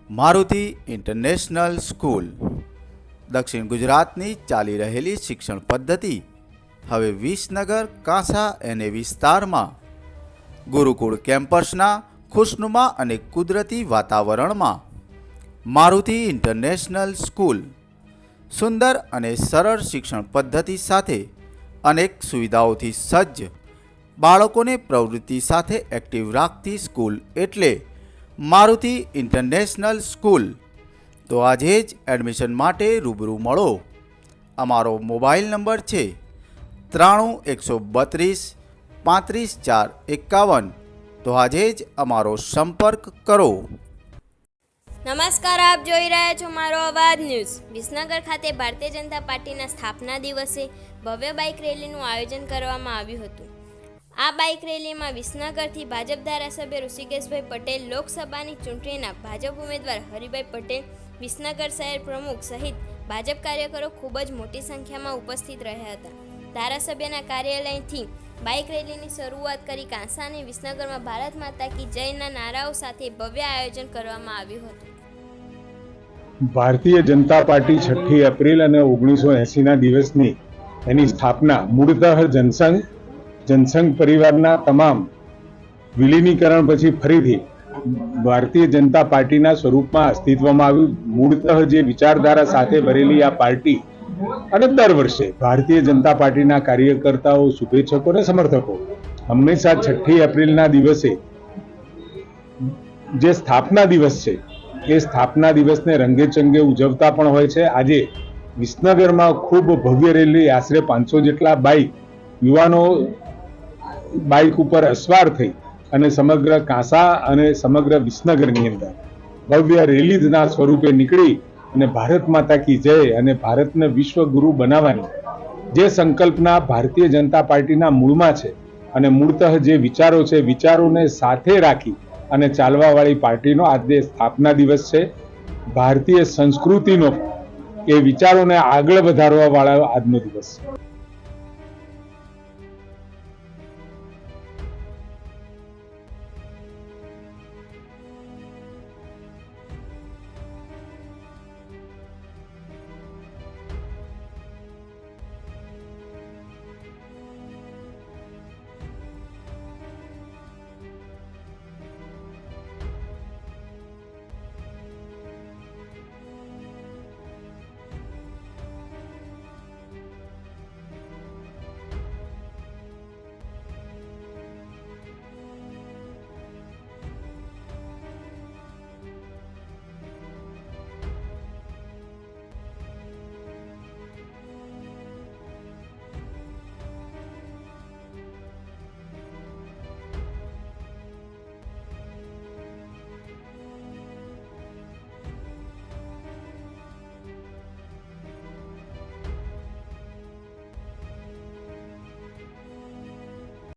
Maruti international school દક્ષિણ ગુજરાતની ચાલી રહેલી શિક્ષણ પદ્ધતિ હવે વિસનગર કાંસા એને વિસ્તારમાં ગુરુકુળ કેમ્પસના ખુશનુમા અને કુદરતી વાતાવરણમાં મારુતિ ઇન્ટરનેશનલ સ્કૂલ સુંદર અને સરળ શિક્ષણ પદ્ધતિ સાથે અનેક સુવિધાઓથી સજ્જ બાળકોને પ્રવૃત્તિ સાથે એક્ટિવ રાખતી સ્કૂલ એટલે મારુતિ ઇન્ટરનેશનલ સ્કૂલ। તો આજે જ એડમિશન માટે રૂબરૂ મળો। અમારો મોબાઈલ નંબર છે 93 132 35 4 51। તો આજે જ અમારો સંપર્ક કરો। નમસ્કાર, આપ જોઈ રહ્યા છો મારો અવાજ ન્યૂઝ। વિસનગર ખાતે ભારતીય જનતા પાર્ટીના સ્થાપના દિવસે ભવ્ય બાઇક રેલીનું આયોજન કરવામાં આવ્યું હતું। આ બાઇક રેલીમાં વિસનગરથી ભાજપ ધારાસભ્ય ઋષિકેશભાઈ પટેલ, લોકસભાની ચૂંટણીના ભાજપ ઉમેદવાર હરિભાઈ પટેલ, વિસનગર શહેર પ્રમુખ સહિત ભાજપ કાર્યકરો ખૂબ જ મોટી સંખ્યામાં ઉપસ્થિત રહ્યા હતા। ધારાસભ્યના કાર્યાલયથી બાઇક રેલીની શરૂઆત કરી કાંસા અને વિસનગરમાં ભારત માતા કી જયના નારાઓ સાથે ભવ્ય આયોજન કરવામાં આવ્યું હતું। ભારતીય જનતા પાર્ટી 6 એપ્રિલ અને 1980ના દિવસની એની સ્થાપના મૂળતઃ જનસંઘ પરિવારના તમામ વિલીનીકરણ પછી ફરીથી ભારતીય જનતા પાર્ટીના સ્વરૂપમાં અસ્તિત્વમાં આવ્યું। મૂળતઃ જે વિચારધારા સાથે ભરેલી આ પાર્ટી અને દર વર્ષે ભારતીય જનતા પાર્ટીના કાર્યકર્તાઓ, શુભેચ્છકો અને સમર્થકો હંમેશા 6 એપ્રિલના દિવસે જે સ્થાપના દિવસ છે એ સ્થાપના દિવસને રંગેચંગે ઉજવતા પણ હોય છે। આજે વિસનગરમાં ખૂબ ભવ્ય રેલી, આશરે 500 જેટલા યુવાનો બાઇક ઉપર અસવાર થઈ અને સમગ્ર કાંસા અને સમગ્ર વિસનગરની અંદર ભવ્ય રેલીના સ્વરૂપે નીકળી અને ભારત માતા કી જય અને ભારતને વિશ્વગુરુ બનાવવાની જે સંકલ્પના ભારતીય જનતા પાર્ટીના મૂળમાં છે અને મૂળતઃ જે વિચારો છે, વિચારોને સાથે રાખી અને ચાલવાવાળી પાર્ટીનો આજે સ્થાપના દિવસ છે। ભારતીય સંસ્કૃતિનો એ વિચારોને આગળ વધારવા વાળો આજનો દિવસ છે।